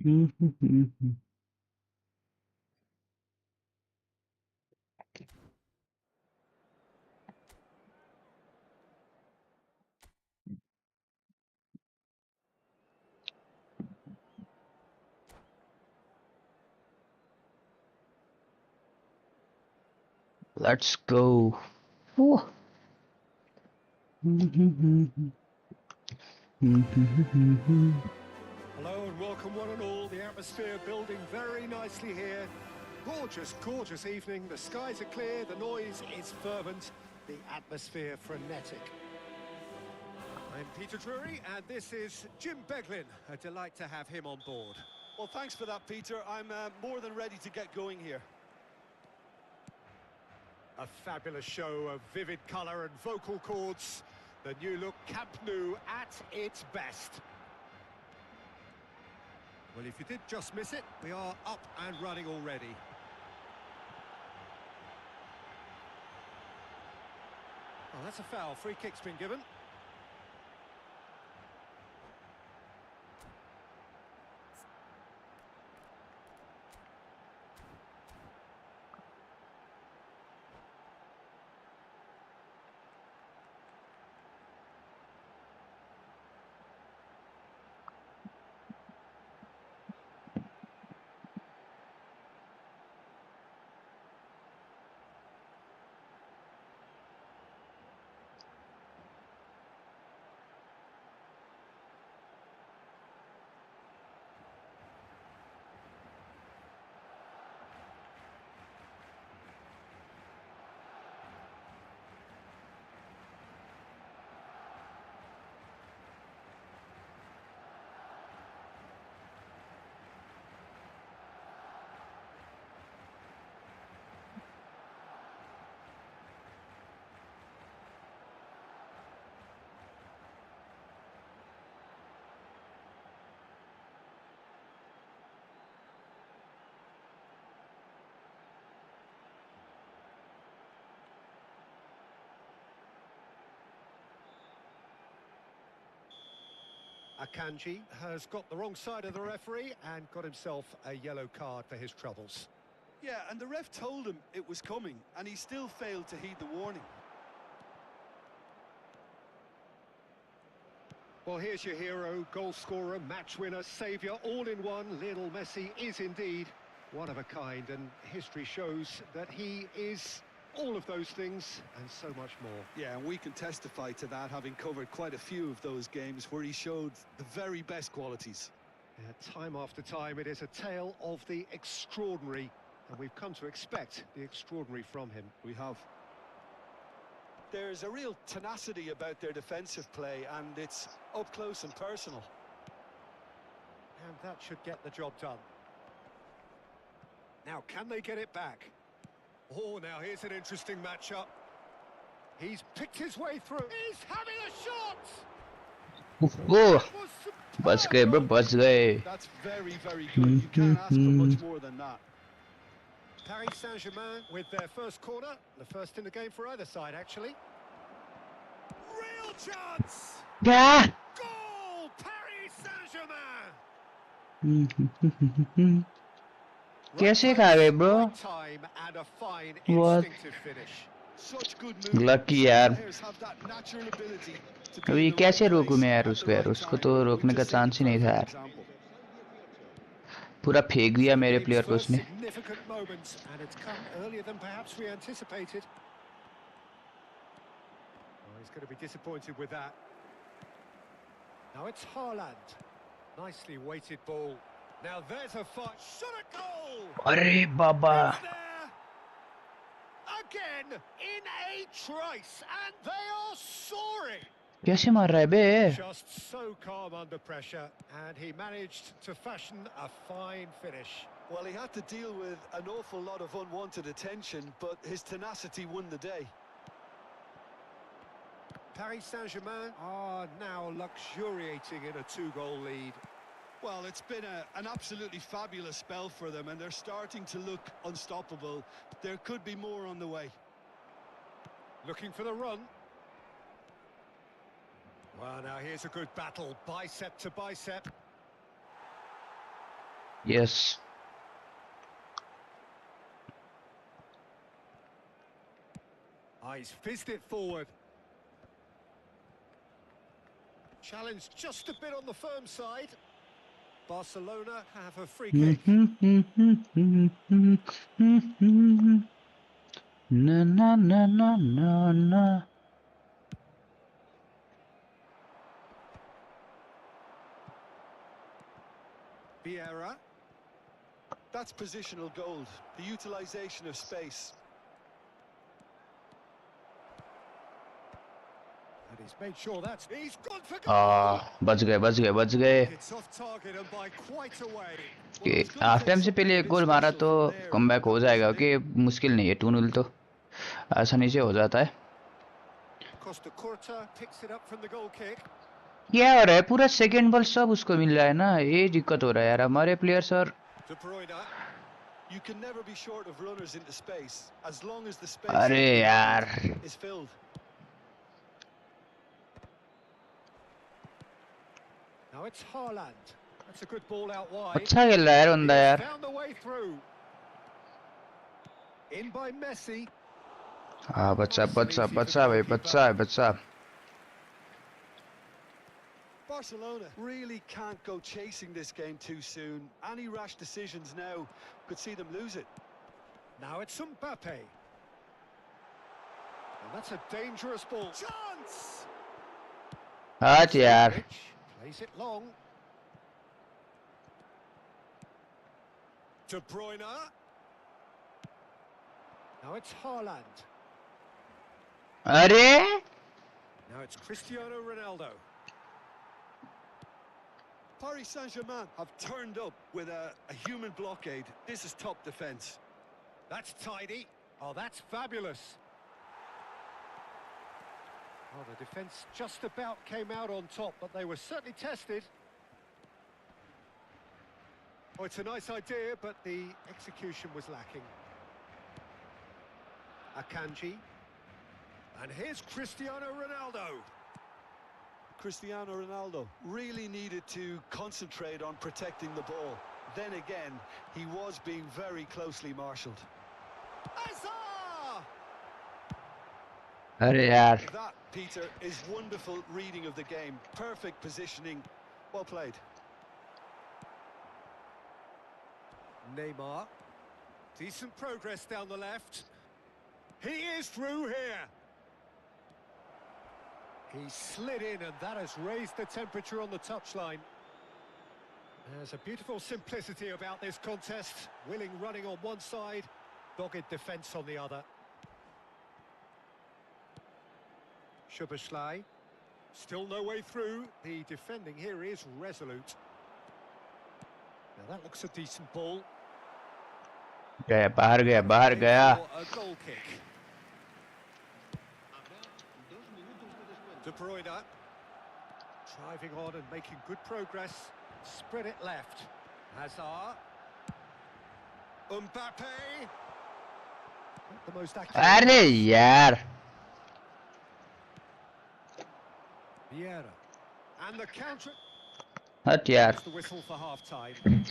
Let's go. Oh. Hello and welcome one and all. The atmosphere building very nicely here. Gorgeous, gorgeous evening. The skies are clear, the noise is fervent, the atmosphere frenetic. I'm Peter Drury and this is Jim Beglin. A delight to have him on board. Well, thanks for that, Peter. I'm more than ready to get going here. A fabulous show of vivid colour and vocal cords. The new look Camp Nou at its best. Well, if you did just miss it, we are up and running already. Oh, that's a foul. Free kick's been given. Akanji has got the wrong side of the referee and got himself a yellow card for his troubles. Yeah, and the ref told him it was coming, and he still failed to heed the warning. Well, here's your hero, goal scorer, match winner, saviour, all in one. Lionel Messi is indeed one of a kind, and history shows that he is all of those things and so much more. Yeah, and we can testify to that, having covered quite a few of those games where he showed the very best qualities. Yeah, time after time, it is a tale of the extraordinary, and we've come to expect the extraordinary from him. We have. There's a real tenacity about their defensive play, and it's up close and personal. And that should get the job done. Now, can they get it back? Oh, now here's an interesting matchup. He's picked his way through. He's having a shot! Oh, बच गए bro, बच गए. That's very, very good. You can't ask for much more than that. Paris Saint-Germain with their first corner. The first in the game for either side, actually. Real chance! Yeah. Goal! Paris Saint-Germain! कैसे खा गए bro? Right time and a fine What? instinctive finish. Such good movement. Lucky यार. Players have that natural ability to be अभी in the कैसे right रोकूं place मैं यार at उसको the यार, right उसको time. तो We've रोकने का just seen chance he the नहीं था perfect यार. example. पूरा फेंक दिया The मेरे game's प्लेयर को first उसने. significant moments, and it's come earlier than perhaps we anticipated. Oh, he's going to be disappointed with that. Now it's Haaland. Nicely weighted ball. Now there's a fight. Shot a goal! अरे बाबा. It's there! Again, in a trice, and they are soaring! कैसे मार रहा है बे? Just so calm under pressure, and he managed to fashion a fine finish. Well, he had to deal with an awful lot of unwanted attention, but his tenacity won the day. Paris Saint-Germain are now luxuriating in a two-goal lead. Well, it's been an absolutely fabulous spell for them, and they're starting to look unstoppable. There could be more on the way. Looking for the run. Well, now here's a good battle, bicep to bicep. Yes. He's fizzed it forward. Challenge just a bit on the firm side. Barcelona have a free kick. Na na na na na na. Vieira. That's positional gold, the utilisation of space. And he's made sure that's... He's gone for goal! बच गए It's off target and by quite a way. Well, it कि was going to half take time से something पहले a एक bit गोल मारा special तो from there, comeback but हो that जाएगा wasn't कि it. मुश्किल नहीं है 2-0 तो आसानी से हो जाता है Costa Curta picks it up from the goal kick. क्या हो रहा है पूरा सेकंड बॉल सब उसको मिल रहा है ना ये दिक्कत हो रहा है यार हमारे प्लेयर्स और De Bruyne. You can never be short of runners into space, as long as the space अरे left यार behind is filled. Now it's Haaland. That's a good ball out wide. अच्छा खेल रहा है यार He बंदा has यार found the way through. In by Messi. हाँ बच्चा Nice and बच्चा easy for the बच्चा भाई goalkeeper. बच्चा है बच्चा Barcelona really can't go chasing this game too soon. Any rash decisions now could see them lose it. Now it's Mbappe. And that's a dangerous ball. Chance! हाँ यार Sturridge plays it long. De Bruyne. Now it's Haaland. अरे Now it's Cristiano Ronaldo. Paris Saint-Germain have turned up with a human blockade. This is top defence. That's tidy. Oh, that's fabulous. Oh, the defence just about came out on top, but they were certainly tested. Oh, it's a nice idea, but the execution was lacking. Akanji. And here's Cristiano Ronaldo. Cristiano Ronaldo really needed to concentrate on protecting the ball. Then again, he was being very closely marshalled. Hazard! अरे यार That, Peter, is wonderful reading of the game. Perfect positioning. Well played. Neymar. Decent progress down the left. He is through here. He slid in and that has raised the temperature on the touchline. There's a beautiful simplicity about this contest. Willing running on one side, dogged defence on the other. Szoboszlai. Still no way through. The defending here is resolute. Now that looks a decent ball. गया बाहर गया For a goal kick. De Bruyne. Driving on and making good progress. Spread it left. Hazard. Mbappe. Not the most accurate. अरे यार Vieira. And the counter. हट यार There's the whistle for half-time.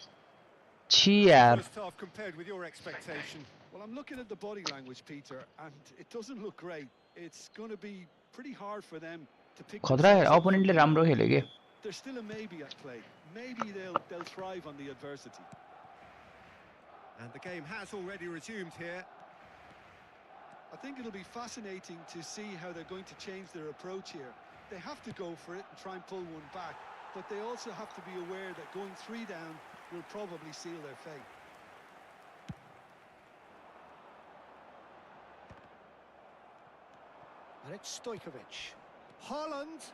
छी How's the यार first half compared with your expectation? Well, I'm looking at the body language, Peter, and it doesn't look great. It's going to be pretty hard for them to pick खतरा है themselves up from ओपोनेंटले below. राम्रो खेल्यो के There's still a maybe at play. Maybe they'll thrive on the adversity. And the game has already resumed here. I think it'll be fascinating to see how they're going to change their approach here. They have to go for it and try and pull one back, but they also have to be aware that going 3 down will probably seal their fate. And it's Stojkovic. Haaland!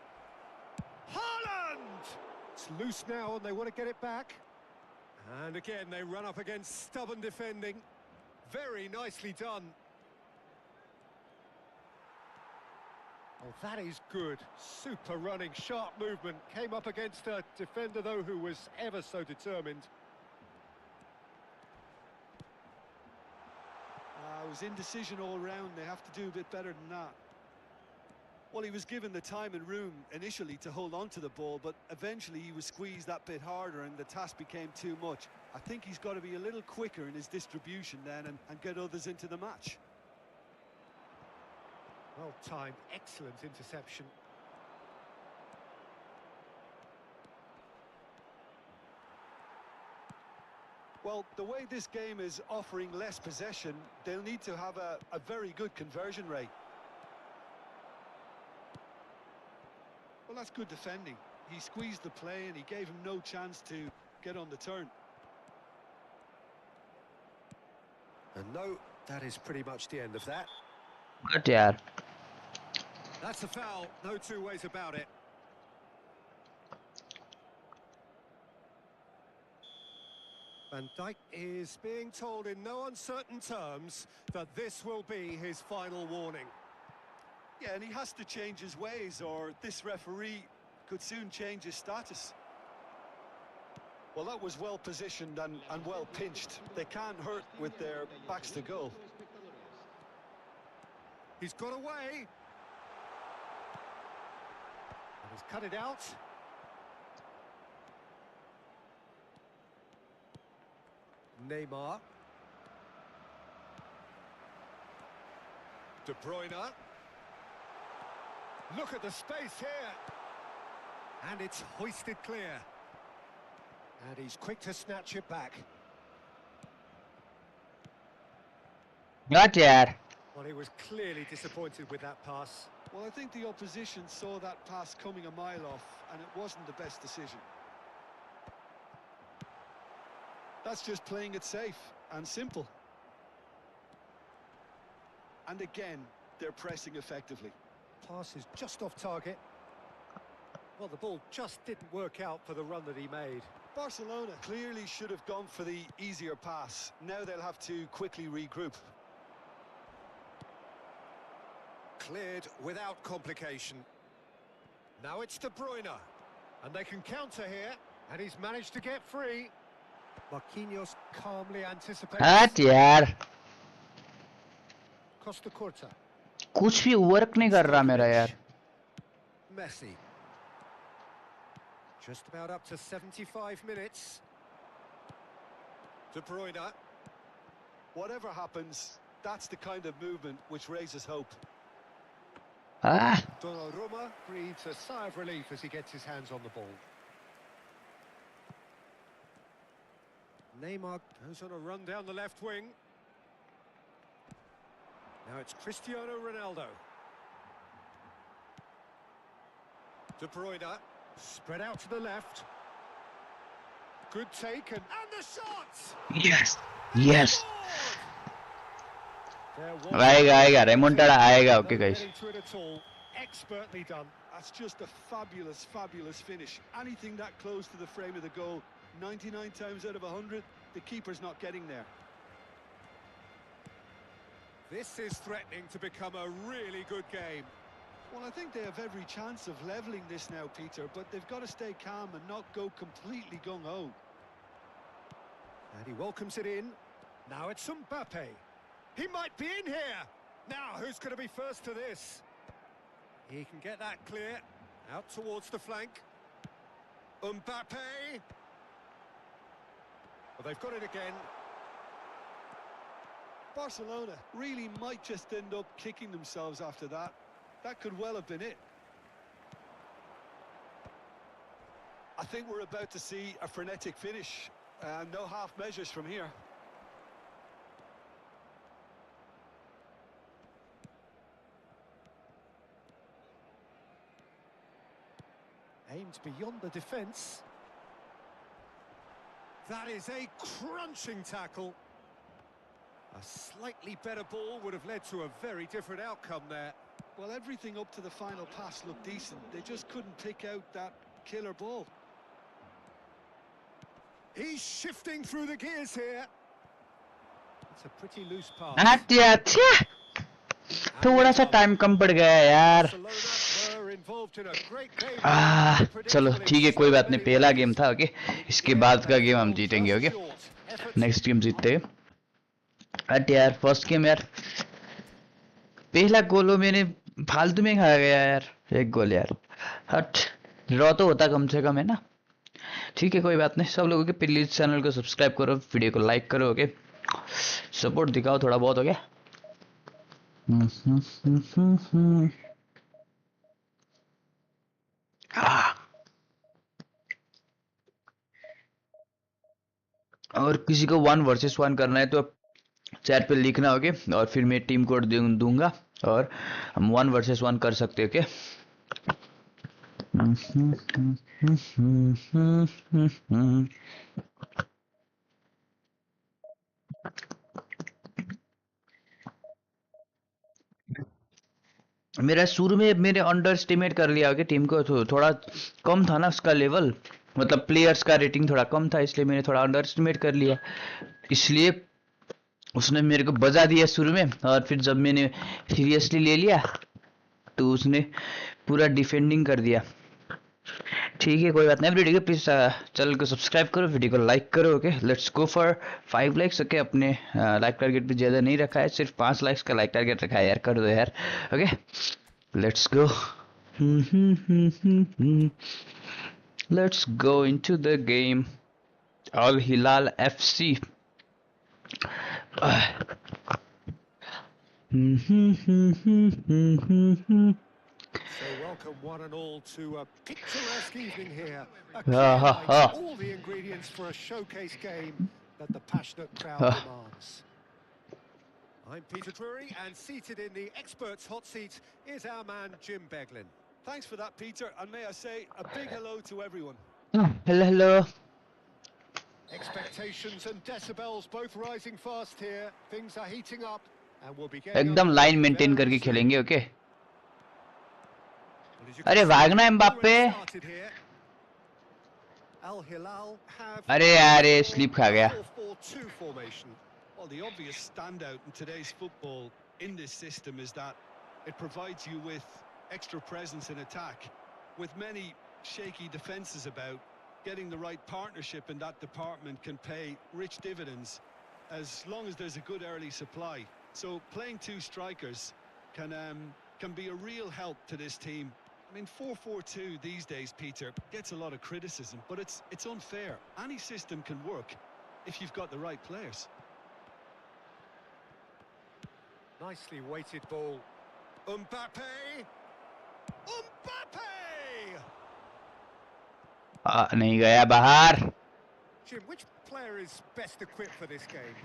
Haaland! It's loose now and they want to get it back. And again, they run up against stubborn defending. Very nicely done. Oh, that is good. Super running, sharp movement. Came up against a defender, though, who was ever so determined. It was indecision all round. They have to do a bit better than that. Well, he was given the time and room initially to hold on to the ball, but eventually he was squeezed that bit harder and the task became too much. I think he's got to be a little quicker in his distribution then and get others into the match. Well timed, excellent interception. Well, the way this game is offering less possession, they'll need to have a very good conversion rate. Well, that's good defending. He squeezed the play and he gave him no chance to get on the turn. And no, that is pretty much the end of that. But यार That's a foul, no two ways about it. Van Dijk is being told in no uncertain terms that this will be his final warning. Yeah, and he has to change his ways or this referee could soon change his status. Well, that was well positioned and well pinched. They can't hurt with their backs to goal. He's got away. And he's cut it out. Neymar. De Bruyne. Look at the space here. And it's hoisted clear. And he's quick to snatch it back. But यार Well, he was clearly disappointed with that pass. Well, I think the opposition saw that pass coming a mile off and it wasn't the best decision. That's just playing it safe and simple. And again, they're pressing effectively. Pass is just off target. Well, the ball just didn't work out for the run that he made. Barcelona clearly should have gone for the easier pass. Now they'll have to quickly regroup. Cleared without complication. Now it's De Bruyne. And they can counter here. And he's managed to get free. Marquinhos calmly anticipates. हट यार Costa Curta. कुछ भी work नहीं कर रहा मेरा यार Messi. Just about up to 75 minutes. De Bruyne. Whatever happens, that's the kind of movement which raises hope. ah Donnarumma breathes a sigh of relief as he gets his hands on the ball. Neymar goes on a run down the left wing. Now it's Cristiano Ronaldo. De Bruyne, spread out to the left. Good take and the shot! yes yes There आएगा रेमोंटाडा आएगा okay guys getting to it at all. Expertly done. That's just a fabulous, fabulous finish. Anything that close to the frame of the goal, 99 times out of 100, the keeper's not getting there. This is threatening to become a really good game. Well, I think they have every chance of levelling this now, Peter, but they've got to stay calm and not go completely gung-ho. And he welcomes it in. Now it's Mbappe. He might be in here. Now, who's going to be first to this? He can get that clear. Out towards the flank. Mbappe. Well, they've got it again. Barcelona really might just end up kicking themselves after that. That could well have been it. I think we're about to see a frenetic finish. No half measures from here. Aimed beyond the defence. That is a crunching tackle. A slightly better ball would have led to a very different outcome there. Well, everything up to the final pass looked decent. They just couldn't pick out that killer ball. He's shifting through the gears here. It's a pretty loose pass. हट यार छे थोड़ा सा time कम पड़ गया यार चलो ठीक है कोई बात नहीं पहला गेम था ओके इसके बाद का गेम हम जीतेंगे ओके नेक्स्ट गेम जीतते हैं हट यार फर्स्ट गेम यार पहला गोल मैंने फालतू में खा गया यार एक गोल यार। हट, ड्रॉ तो होता कम से कम है ना। ठीक है कोई बात नहीं, सब लोगों के प्लीज चैनल को सब्सक्राइब करो, वीडियो को लाइक करो, ओके, सपोर्ट दिखाओ थोड़ा बहुत, हो गया। हाँ। और किसी को 1 वर्सेस 1 करना है तो चैट पे लिखना, ओके, और फिर मैं टीम कोड दूंगा और हम 1 वर्सेस 1 कर सकते हैं, ओके। मेरा शुरू में मेरे अंडर एस्टिमेट कर लिया कि टीम को थोड़ा कम था ना उसका लेवल, मतलब प्लेयर्स का रेटिंग थोड़ा कम था, इसलिए मैंने थोड़ा अंडर एस्टिमेट कर लिया, इसलिए उसने मेरे को बजा दिया शुरू में, और फिर जब मैंने सीरियसली ले लिया तो उसने पूरा डिफेंडिंग कर दिया। ठीक है कोई बात नहीं, वीडियो को प्लीज चैनल को सब्सक्राइब करो, वीडियो को लाइक करो, okay, let's go for 5 likes, okay. अपने लाइक टारगेट भी ज़्यादा नहीं रखा है, सिर्फ 5 लाइक्स का लाइक टारगेट रखा है यार, कर दो यार, okay, let's go. Let's go into the game. Al Hilal FC. So welcome one and all to a picturesque evening here. A हाँ clear हाँ night, हाँ all the ingredients for a showcase game that the passionate crowd हाँ। demands. I'm Peter Drury, and seated in the experts' hot seat is our man Jim Beglin. Thanks for that, Peter, and may I say a big hello to everyone. Hello hello. Expectations and decibels both rising fast here. Things are heating up, and we'll be getting एकदम line underway maintain very करके soon. खेलेंगे, okay. Well, as you can अरे see, भागना है they've Mbappe. already started here. Al Hilal have अरे opted यार ये for slip खा a गया। 4-4-2 formation. Well, the obvious standout in today's football in this system is that it provides you with extra presence in attack. With many shaky defences about, getting the right partnership in that department can pay rich dividends as long as there's a good early supply. So playing two strikers can be a real help to this team. I mean, 4-4-2 these days, Peter, gets a lot of criticism, but it's unfair. Any system can work if you've got the right players. Nicely weighted ball. Mbappe! Mbappe! नहीं गया बाहर। Jim, which player is best equipped for this game?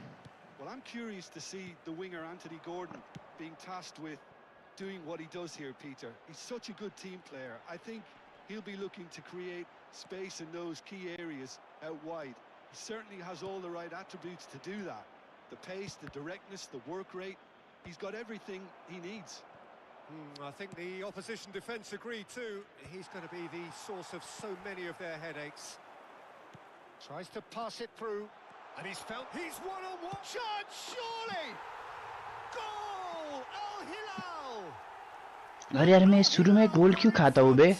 Well, I'm curious to see the winger Anthony Gordon being tasked with doing what he does here, Peter. He's such a good team player. I think he'll be looking to create space in those key areas out wide. He certainly has all the right attributes to do that. The pace, the directness, the work rate. He's got everything he needs. I think the opposition defence agree too. He's going to be the source of so many of their headaches. Tries to pass it through, and he's one-on-one. Chance, surely! Goal! Al Hilal! अरे यार मैं शुरू में गोल क्यों खाता हूँ बे,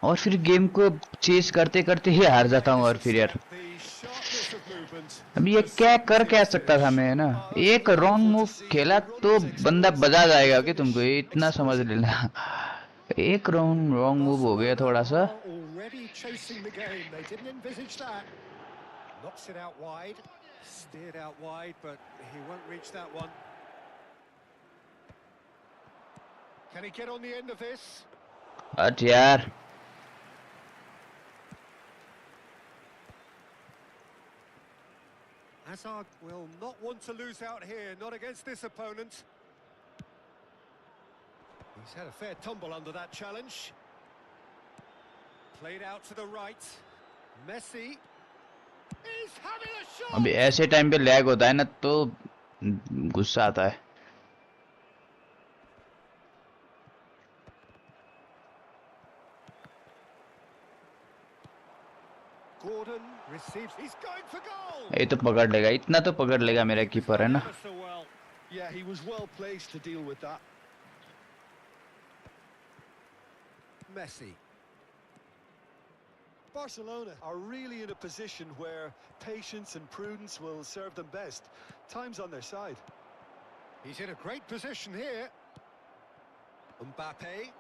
और फिर गेम को चेस करते करते ही हार जाता हूँ, और फिर यार अब ये क्या सकता था मैं ना, एक रॉन्ग मूव खेला तो बंदा बजा जाएगा कि तुमको, ये इतना समझ लेना। एक रॉन्ग मूव हो गया थोड़ा सा। Knocks it out wide, steered out wide, but he won't reach that one. Can he get on the end of this? हट यार। Hazard will not want to lose out here, not against this opponent. He's had a fair tumble under that challenge. Played out to the right. Messi is having a shot. अभी ऐसे time पे lag होता है ना तो गुस्सा आता है। Gordon receives. He's going for goal. ये तो पकड़ लेगा, इतना तो पकड़ लेगा मेरा कीपर है ना। Yeah, he was well placed to deal with that. Messi. Barcelona are really in a position where patience and prudence will serve them best. Time's on their side. He's in a great position here. Mbappe.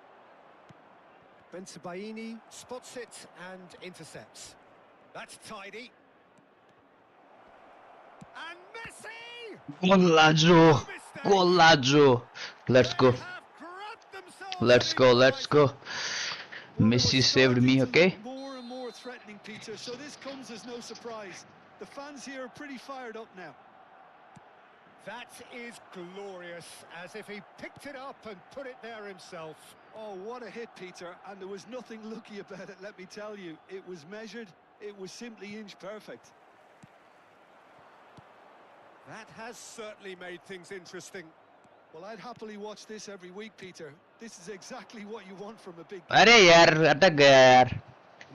Bensebaini spots it and intercepts. That's tidy. And Messi! Golazo, No mistake. Golazo. Let's They go, have grabbed themselves let's an go, let's go. equaliser. Well, it Messi was saved me, starting to okay? look more and more threatening, Peter, so this comes as no surprise. The fans here are pretty fired up now. That is glorious, as if he picked it up and put it there himself. Oh, what a hit, Peter, and there was nothing lucky about it, let me tell you. It was measured, it was simply inch perfect. That has certainly made things interesting. Well, I'd happily watch this every week, Peter. This is exactly what you want from a big... अरे यार अटक गया यार.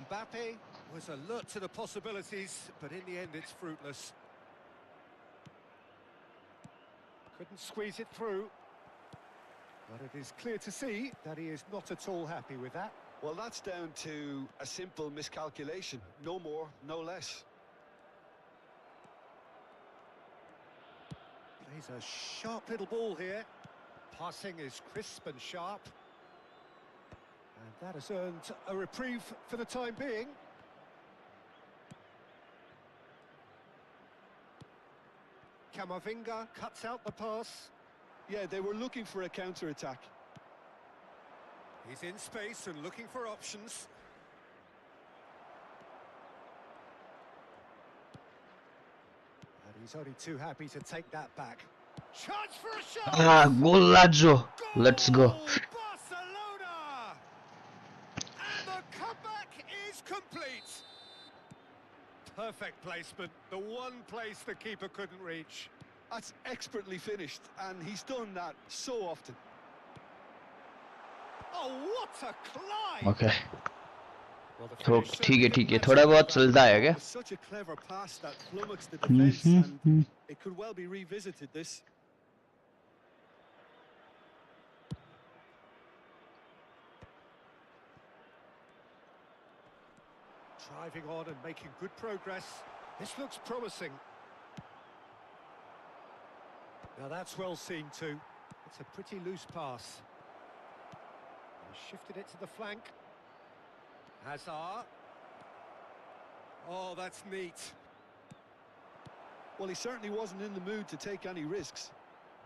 Mbappe was alert to the possibilities, but in the end it's fruitless. Couldn't squeeze it through. But it is clear to see that he is not at all happy with that. Well, that's down to a simple miscalculation. No more, no less. Plays a sharp little ball here. Passing is crisp and sharp. And that has earned a reprieve for the time being. Camavinga cuts out the pass. Yeah, they were looking for a counter-attack. He's in space and looking for options. And he's only too happy to take that back. Chance for a shot! Ah, Golazo. Let's go. Barcelona! And the comeback is complete. Perfect placement, the one place the keeper couldn't reach. That's expertly finished, and he's done that so often. Oh, what a climb! Okay. Well, the तो finish ठीक है certainly ठीक है didn't थोड़ा match बहुत up चलता है It क्या? was such a clever pass that flummoxed the defence, and it could well be revisited, this. Driving on and making good progress. This looks promising. Now that's well seen too. It's a pretty loose pass. He shifted it to the flank. Hazard. Oh, that's neat. Well, he certainly wasn't in the mood to take any risks.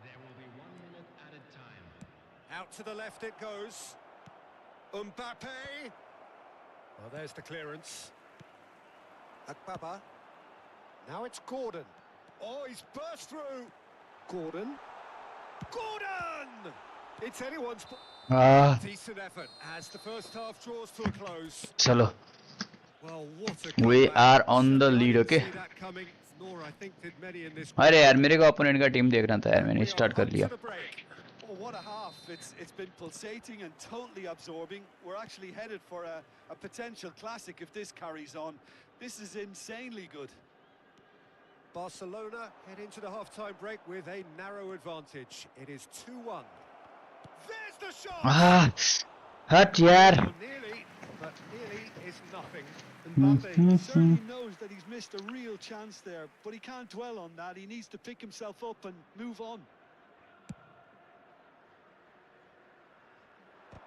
There will be 1 minute added time. Out to the left it goes. Mbappe. Well, there's the clearance. Akbaba. Now it's Gordon. Oh, he's burst through. Gordon. Gordon! It's anyone's... Ah, Decent effort as the first half draws to a close. चलो. Well, what a We comeback. are on the Certainly lead, I didn't okay? see that coming, nor I think did many in this अरे यार मेरे को opponent का team देख रहा था यार And मैंने we are स्टार्ट कर up to लिया. the break. Oh, what a half. It's been pulsating and totally absorbing. We're actually headed for a potential classic if this carries on. This is insanely good. Barcelona head into the half-time break with a narrow advantage. It is 2-1. There's the shot! Ah, हट यार. Well, nearly, but nearly is nothing. Mbappe certainly knows that he's missed a real chance there, but he can't dwell on that. He needs to pick himself up and move on.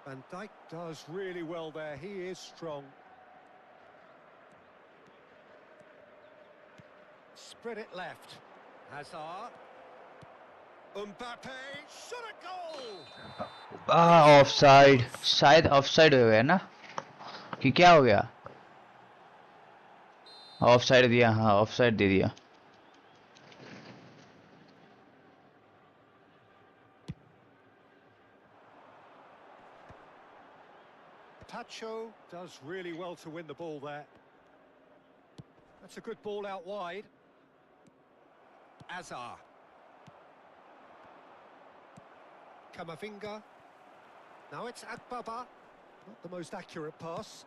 Van Dijk does really well there. He is strong. Spread it left. Hazard. Mbappe. Shot a goal! Offside. शायद offside हो गया ना कि क्या हो गया? Offside दिया. हाँ ऑफसाइड दे दिया. Pacho does really well to win the ball there. That's a good ball out wide. Azar. Camavinga. Now it's Akbaba. Not the most accurate pass.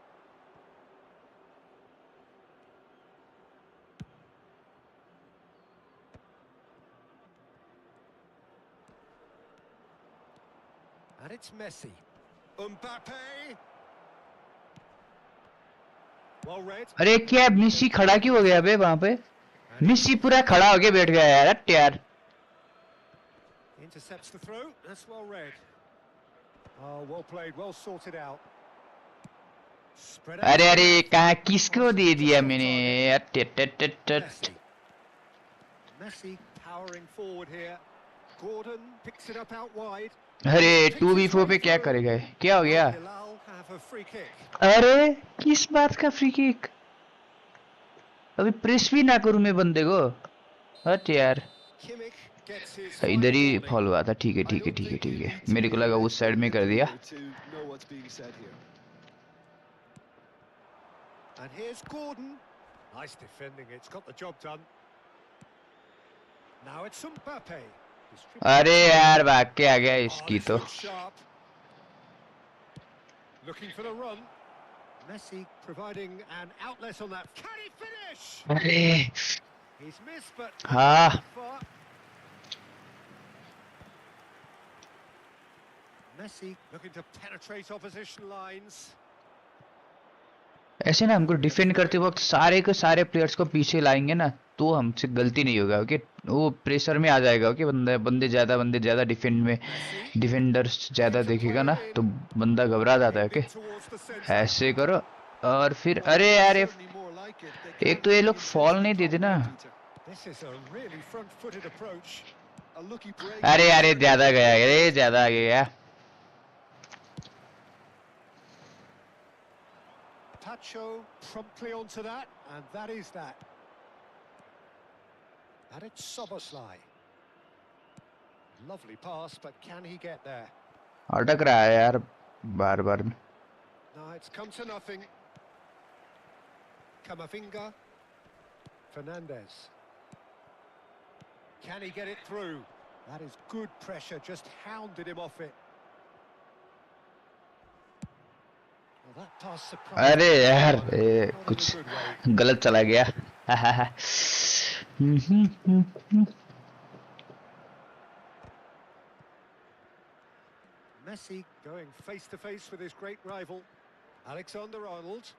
And it's Messi. Mbappe. Well read. अरे क्या मिसी खड़ा क्यों हो गया बे वहां पे? मिसी पूरा खड़ा होके बैठ गया यार. हट यार. Intercepts the throw. That's well read. Oh, well played, well sorted out. Spread out अरे to the अरे left. कहाँ किसको दे Just दिया off मैंने target. यार tit tit tit tit Messi. Messi powering forward here. Gordon picks it up out wide. अरे He's picked his 2v4 way पे क्या through. करेगा ये? क्या हो Al गया Hilal have a free kick. अरे किस बात का फ्री किक अभी प्रेस भी ना करूं मैं बंदे को हट यार Kimmich gets his इधर final ही warning. फॉल हुआ था ठीक है I ठीक है don't ठीक है think you ठीक है need to मेरे be को an लगा उस expert साइड in में the कर दिया field to know what's being said here. And here's Gordon. Nice defending, it's got the job done. Now it's Mbappe. अरे यार भाग के आ गया Oh, इसकी this तो looks sharp. Looking for the run. Messi providing an outlet on that. Can he finish? अरे He's missed, but हाँ not far. Messi looking to penetrate opposition lines. ऐसे ना हमको डिफेंड करते वक्त सारे के सारे प्लेयर्स को पीछे लाएंगे ना तो हमसे गलती नहीं होगा ओके वो प्रेशर में आ जाएगा ओके बंदे ज्यादा डिफेंड में Messi डिफेंडर्स ज्यादा looking to देखेगा play ना it तो in. बंदा घबरा जाता है Aimed okay it towards the centre. ऐसे करो और फिर Well, अरे that's यार ये certainly more like it. They एक can't तो ये keep the लोग फॉल intensity नहीं देते calm ना now, Peter. This is a really front-footed approach. A lucky break अरे here. यार ये Certainly ज्यादा didn't गया look अरे good. ज्यादा आ गया Pacho promptly onto that, and that is that. And it's Soboslai. Lovely pass, but can he get there? अटक रहा है यार बार बार No, it's come to nothing. Camavinga. Fernandez. Can he get it through? That is good pressure, just hounded him off it. Well, that pass surprised अरे me. यार Not ये in a कुछ good way. गलत चला गया Messi going face to face with his great rival, Alexander-Arnold.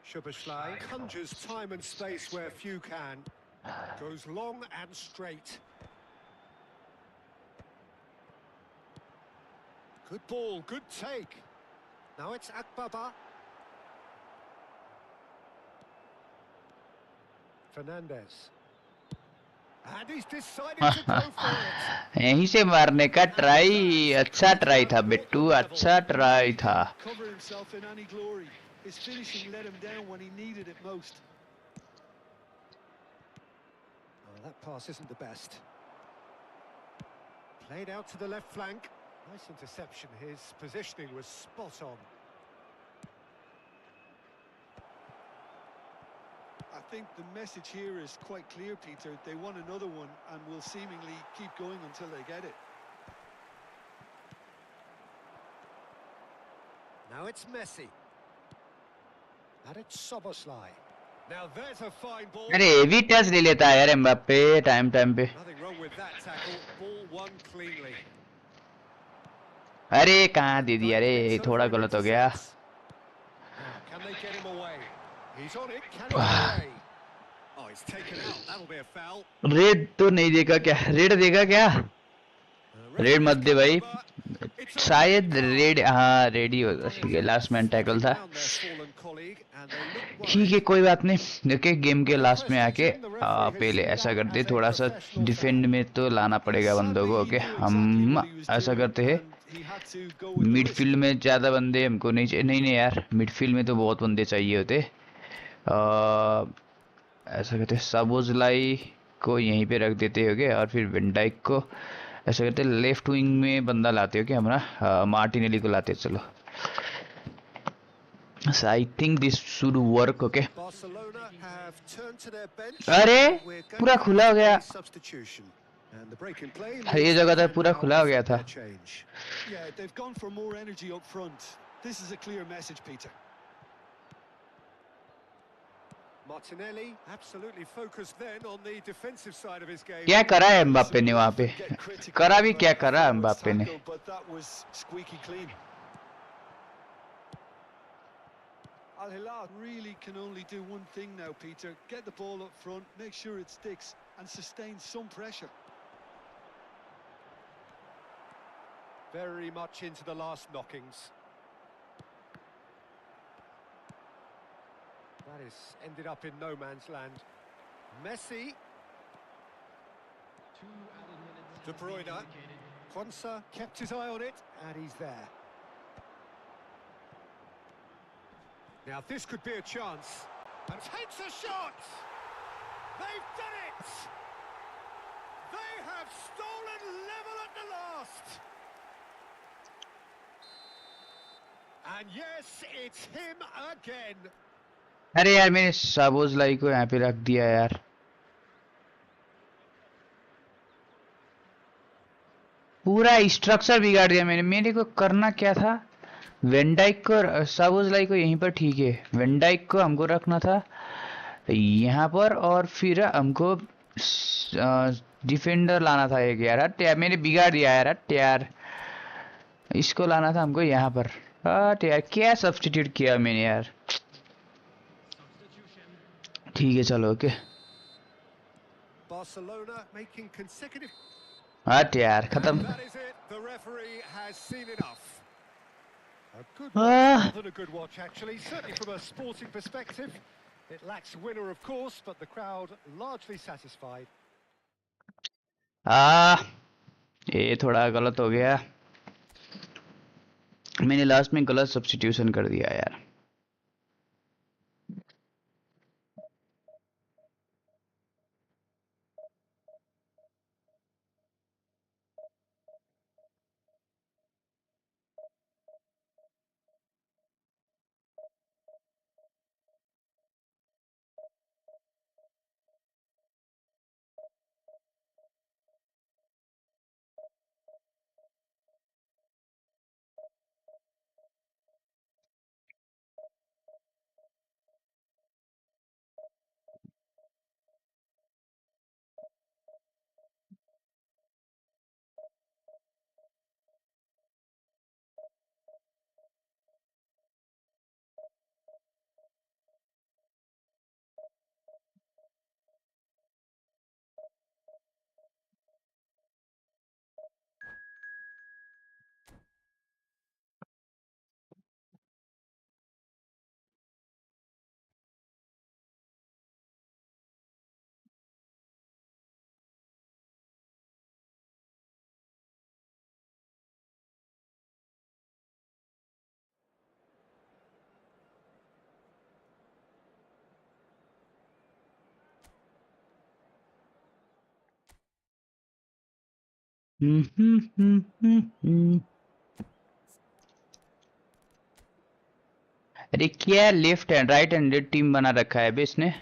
Szoboszlai conjures time and space where few can. Goes long and straight. Good ball, good take. Now it's Akbaba. Fernandez. And he's decided to go for it. यहीं से मारने का try अच्छा try था बिट्टू अच्छा try था Cover himself in any glory. His finishing let him down when he needed it most. Oh, that pass isn't the best. Played out to the left flank. Nice interception. His positioning was spot on. I think the message here is quite clear, Peter. They want another one and will seemingly keep going until they get it. Now it's Messi. And it's Soboslai. Now there's a fine ball. अरे heavy touch ले लेता है यार Mbappe time time पे Nothing wrong with that tackle. Ball won cleanly. अरे कहाँ दे दिया अरे थोड़ा गलत हो गया Now, can they get him away? He's on it. Can he get away? Oh, he's taken out. That'll be a foul. Red तो नहीं देगा क्या रेड देगा क्या रेड मत दे भाई It's a शायद red card. रेड हाँ रेड ही होगा ठीक है लास्ट मैन टैकल था Down their fallen colleague, and they look ठीक है worried. कोई बात नहीं देखिए गेम के लास्ट में आके पहले ऐसा करते थोड़ा सा डिफेंड में तो लाना पड़ेगा बंदों को ओके हम ऐसा करते हैं He had to go with the risk. Midfield में ज़्यादा बंदे हमको नहीं चाहिए नहीं नहीं यार मिडफील्ड में तो बहुत बंदे चाहिए होते ऐसा करते सबोजलाई को यहीं पे रख देते होगे और फिर वेंडाइक को ऐसा करते लेफ्ट विंग में बंदा लाते हो क्या हमारा मार्टिनेली को लाते चलो So I think this should work, okay? Barcelona have turned to their bench. अरे and we're going पूरा to खुला हो have गया a substitution. And the break in play ये means जगह they तो can पूरा now खुला हो गया affect था their change. Yeah, they've gone for more energy up front. This is a clear message, Peter. Martinelli absolutely focused then on the defensive side of his game. क्या करा है Listen, Mbappe ने we वहाँ पे often get critical करा भी of क्या a करा forward's एम्बाप्पे ने tackle, but that was squeaky clean. Al Hilal really can only do one thing now, Peter. Get the ball up front, make sure it sticks, and sustain some pressure. Very much into the last knockings. That has ended up in no man's land. Messi. Two added minutes De has been Bruyne. indicated. Quansah kept his eye on it, and he's there. Now this could be a chance. And takes a shot! They've done it! They have stolen level at the last! And yes, it's him again. अरे यार मैंने साबोज़लाई को यहाँ पे रख दिया यार। पूरा स्ट्रक्चर बिगाड़ दिया मैंने। मेरे को करना क्या था, वेंडाइक को साबोज़लाई को यहीं पर, ठीक है, वेंडाइक को हमको रखना था यहाँ पर, और फिर हमको डिफेंडर लाना था एक यार। यार मैंने बिगाड़ दिया यार। इसको लाना था हमको यहाँ पर। यार क्या सब्स्टिट्यूट किया मैंने यार। ठीक है चलो, ओके। Barcelona making consecutive. यार खत्म। That is it. The referee has seen enough. A good watch, more than a good watch actually, certainly from a sporting perspective. It lacks winner of course, but the crowd largely satisfied. ये थोड़ा गलत हो गया, मैंने last में गलत substitution कर दिया यार। अरे क्या left and right handed team बना रखा है बे इसने।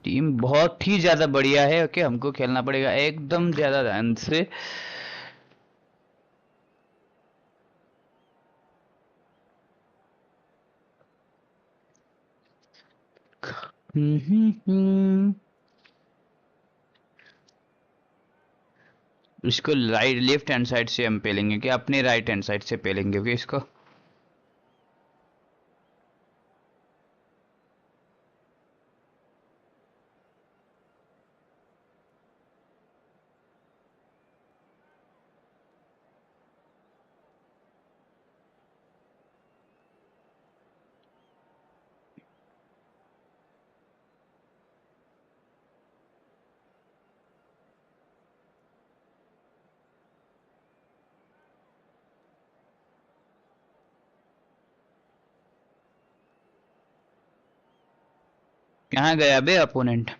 टीम बहुत ही ज्यादा बढ़िया है। ओके, हमको खेलना पड़ेगा एकदम ज्यादा ध्यान से। इसको राइट लेफ्ट हैंड साइड से हम पेलेंगे, कि अपने राइट हैंड साइड से पेलेंगे ओके इसको। कहाँ गया बे अपोनेंट।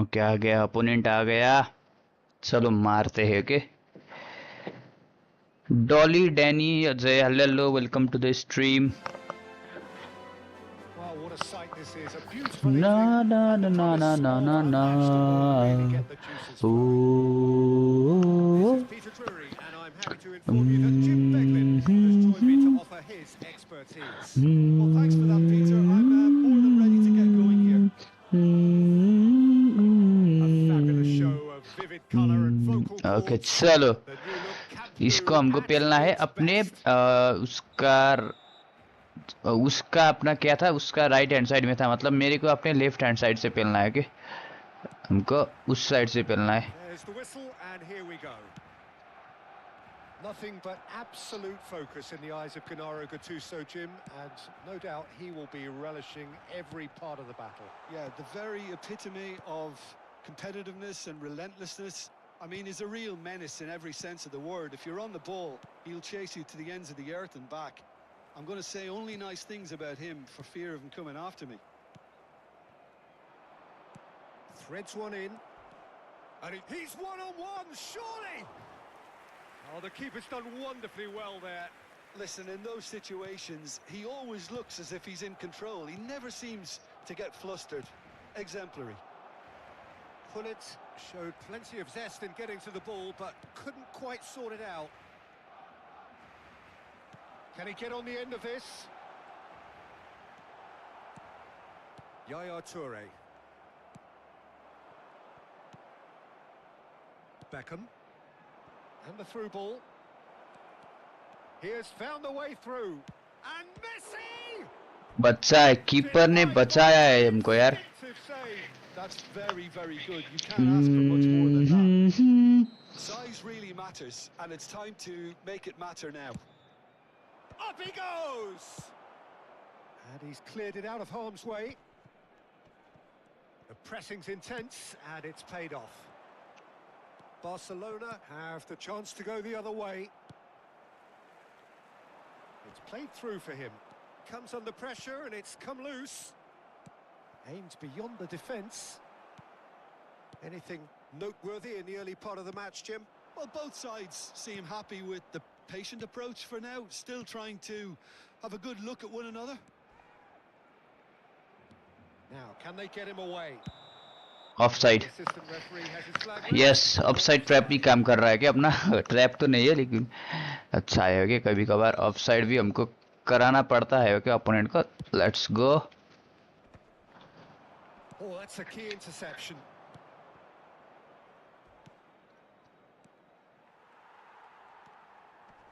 ओके आ गया, अपोनेंट आ गया। चलो मारते हैं okay. Dolly Danny Ajay hello welcome to the stream. Wow, what a sight this is. A beautiful ना evening. ना And the ना colours ना ना of ना a ना match that will really get the juices flowing. This is Peter Drury, and I'm happy to inform you that Jim Beglin has joined me to offer his expertise. Well, thanks for that, Peter. I'm more than ready to get going here. colour and vocal okay cords. चलो The new look cat इसको blue हमको at पेलना है its अपने best. उसका अपना क्या था, उसका राइट हैंड साइड में था, मतलब मेरे को अपने लेफ्ट हैंड साइड से पेलना है कि हमको उस साइड से पेलना है. There's the whistle, and here we go. Nothing but absolute focus in the eyes of Gennaro Gattuso, Jim, and no doubt he will be relishing every part of the battle. Yeah, the very epitome of competitiveness and relentlessness. I mean, he's a real menace in every sense of the word. If you're on the ball, he'll chase you to the ends of the earth and back. I'm going to say only nice things about him for fear of him coming after me. Threads one in. And he's one-on-one, surely! Oh, the keeper's done wonderfully well there. Listen, in those situations, he always looks as if he's in control. He never seems to get flustered. Exemplary. Pullet showed plenty of zest in getting to the ball, but couldn't quite sort it out. Can he get on the end of this? Yaya Toure. Beckham. And the through ball. He has found the way through. And Messi! बच्चा है, keeper ने बचाया है हमको यार. Instinctive save. That's very, very good. You can't ask for much more than that. Mhm. Size really matters, and it's time to make it matter now. Up he goes! And he's cleared it out of harm's way. The pressing's intense, and it's paid off. Barcelona have the chance to go the other way. It's played through for him. Comes under pressure, and it's come loose. Aimed beyond the defence. Anything noteworthy in the early part of the match, Jim? Well, both sides seem happy with the patient approach for now, still trying to have a good look at one another. Now, can they get him away? Offside. The assistant referee has his flag yes, raised. Offside trap भी काम कर रहा है क्या अपना? Trap तो नहीं है लेकिन अच्छा है कि कभी कभार ऑफसाइड भी हमको कराना पड़ता है कि अपोनेंट को. Let's go. Oh, that's a key interception.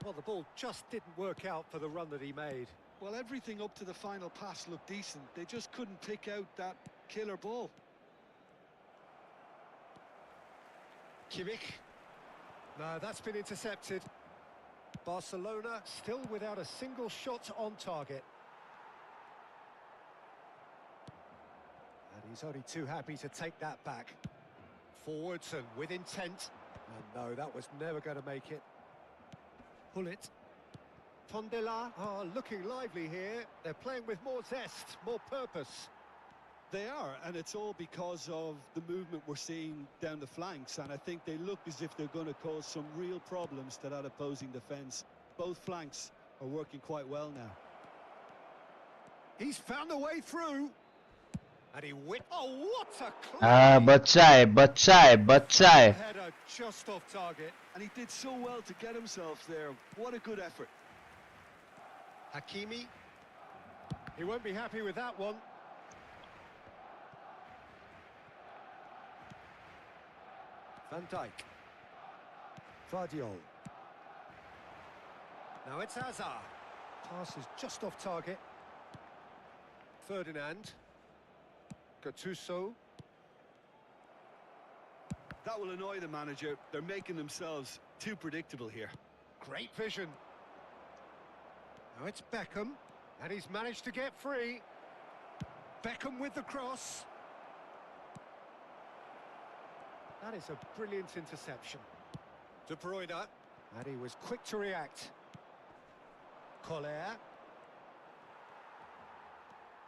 Well, the ball just didn't work out for the run that he made. Well, everything up to the final pass looked decent. They just couldn't pick out that killer ball. Kimmich. No, that's been intercepted. Barcelona still without a single shot on target. And he's only too happy to take that back. Forwards and with intent. And no, that was never going to make it. Pull it. Tondela are looking lively here. They're playing with more zest, more purpose. They are, and it's all because of the movement we're seeing down the flanks, and I think they look as if they're going to cause some real problems to that opposing defence. Both flanks are working quite well now. He's found the way through. And he whipped. Oh, what a clay! बच्चा है. Header just off target. And he did so well to get himself there. What a good effort. Hakimi. He won't be happy with that one. Van Dijk. Vardiol. Now it's Hazard. Pass is just off target. Ferdinand. Gattuso. That will annoy the manager. They're making themselves too predictable here. Great vision. Now it's Beckham. And he's managed to get free. Beckham with the cross. That is a brilliant interception. De Bruyne. And he was quick to react. Collier.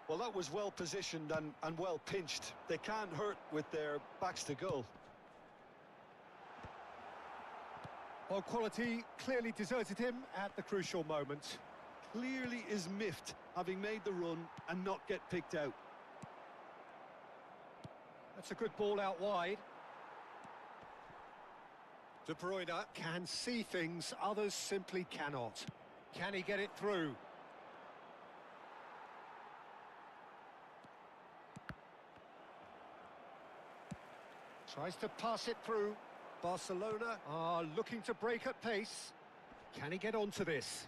Well, that was well positioned and well pinched. They can't hurt with their backs to goal. Well, quality clearly deserted him at the crucial moment. Clearly is miffed, having made the run and not get picked out. That's a good ball out wide. De Bruyne can see things others simply cannot. Can he get it through? Tries to pass it through. Barcelona are looking to break at pace. Can he get onto this?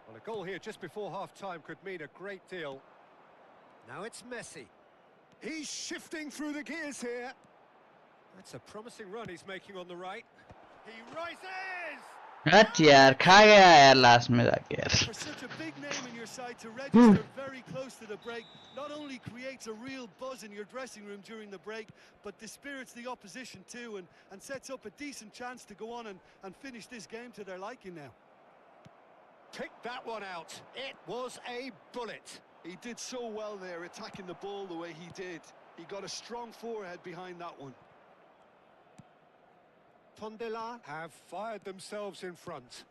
Well, a goal here just before half-time could mean a great deal. Now it's Messi. He's shifting through the gears here. That's a promising run he's making on the right. He rises! हट यार खा गया यार last में जाके यार For such a big name in your side to register very close to the break, not only creates a real buzz in your dressing room during the break, but dispirits the opposition too, and sets up a decent chance to go on and finish this game to their liking now. Picked that one out. It was a bullet. He did so well there, attacking the ball the way he did. He got a strong forehead behind that one. Tondela have fired themselves in front.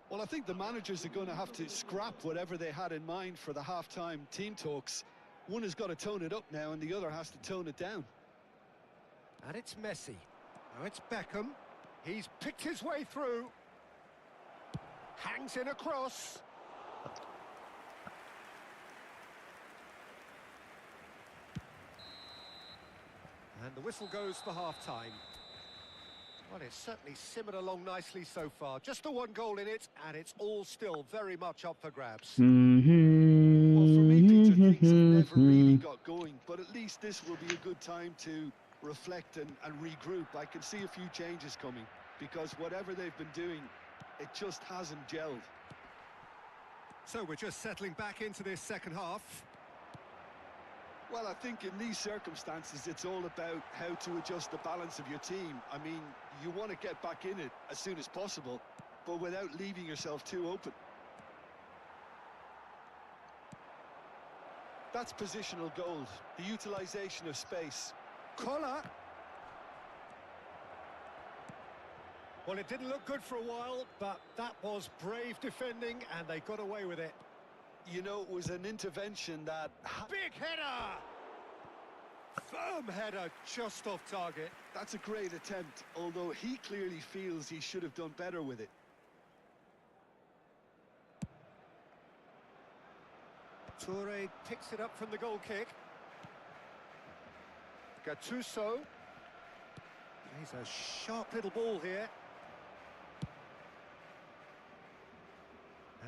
Well, I think the managers are going to have to scrap whatever they had in mind for the half-time team talks. One has got to tone it up now, and the other has to tone it down. And it's Messi. Now it's Beckham. He's picked his way through. Hangs in a cross. And the whistle goes for half-time. Well, it's certainly simmered along nicely so far. Just the one goal in it, and it's all still very much up for grabs. Well, for me, Peter, things have never really got going, but at least this will be a good time to reflect and regroup. I can see a few changes coming, because whatever they've been doing, it just hasn't gelled. So we're just settling back into this second half. Well, I think in these circumstances, it's all about how to adjust the balance of your team. I mean, you want to get back in it as soon as possible, but without leaving yourself too open. That's positional gold, the utilisation of space. Collar. Well, it didn't look good for a while, but that was brave defending, and they got away with it. You know, it was an intervention that... Big header! Firm header, just off target. That's a great attempt, although he clearly feels he should have done better with it. Toure picks it up from the goal kick. Gattuso. He's a sharp little ball here.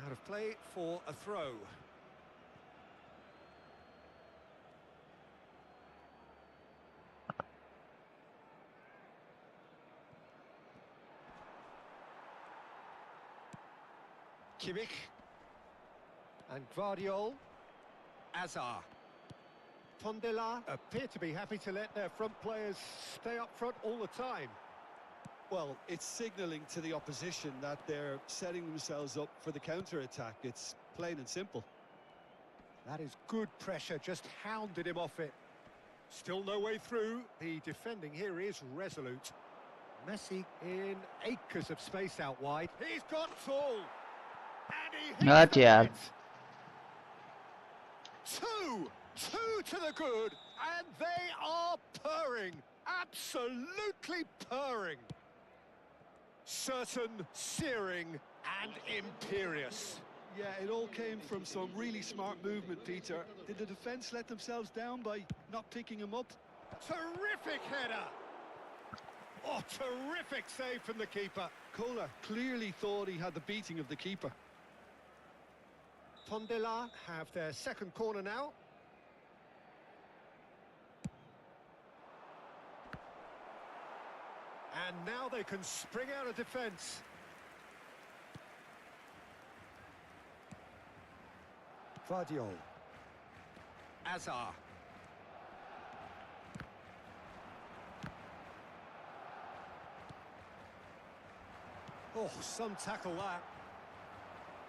Out of play for a throw. Kimmich. And Gvardiol. Azar. Tondela appear to be happy to let their front players stay up front all the time. Well, it's signalling to the opposition that they're setting themselves up for the counter-attack. It's plain and simple. That is good pressure, just hounded him off it. Still no way through. The defending here is resolute. Messi in acres of space out wide. He's got tall. And he hits Not the yet. net. Two to the good, and they are purring. Absolutely purring. Certain, searing, and imperious. Yeah, it all came from some really smart movement, Peter. Did the defence let themselves down by not picking him up? Terrific header. Oh, terrific save from the keeper. Kohler clearly thought he had the beating of the keeper. Tondela have their second corner now. And now they can spring out of defence. Gvardiol. Azar. Oh, some tackle that.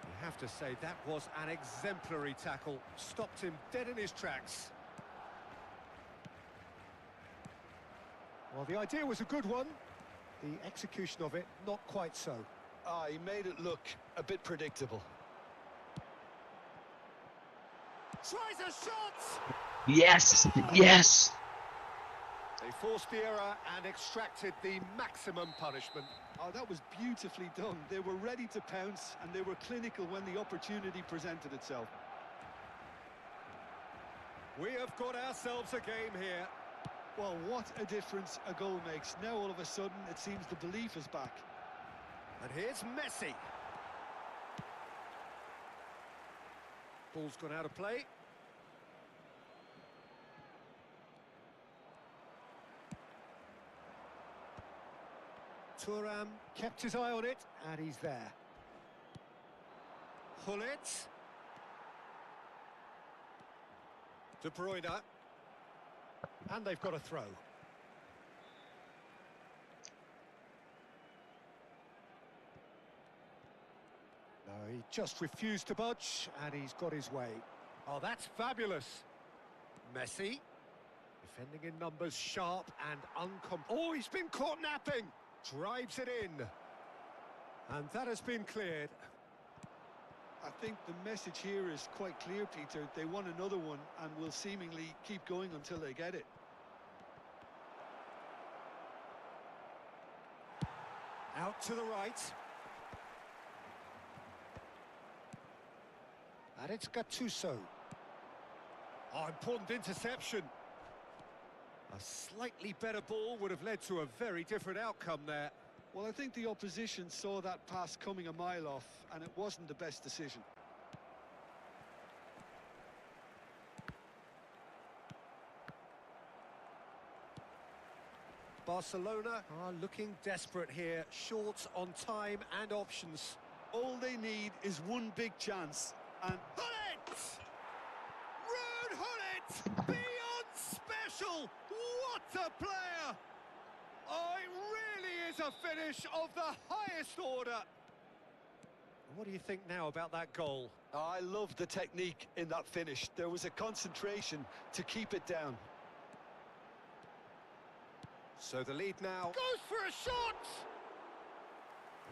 You have to say that was an exemplary tackle. Stopped him dead in his tracks. Well, the idea was a good one. The execution of it, not quite so. He made it look a bit predictable. Tries a shot! Yes, yes. They forced the error and extracted the maximum punishment. Oh, that was beautifully done. They were ready to pounce, and they were clinical when the opportunity presented itself. We have got ourselves a game here. Well, what a difference a goal makes. Now all of a sudden it seems the belief is back. And here's Messi. Ball's gone out of play. Thuram kept his eye on it, and he's there. Hullet. De Bruyne. And they've got a throw. No, he just refused to budge, and he's got his way. Oh, that's fabulous. Messi. Defending in numbers, sharp and Oh, he's been caught napping. Drives it in. And that has been cleared. I think the message here is quite clear, Peter. They want another one and will seemingly keep going until they get it. Out to the right. And it's Gattuso. Oh, important interception. A slightly better ball would have led to a very different outcome there. Well, I think the opposition saw that pass coming a mile off, and it wasn't the best decision. Barcelona are looking desperate here, short on time and options. All they need is one big chance, and... Hullet! Ruud Hullet! Beyond special! What a player! Oh, it really is a finish of the highest order. What do you think now about that goal? I love the technique in that finish. There was a concentration to keep it down. So the lead now goes for a shot!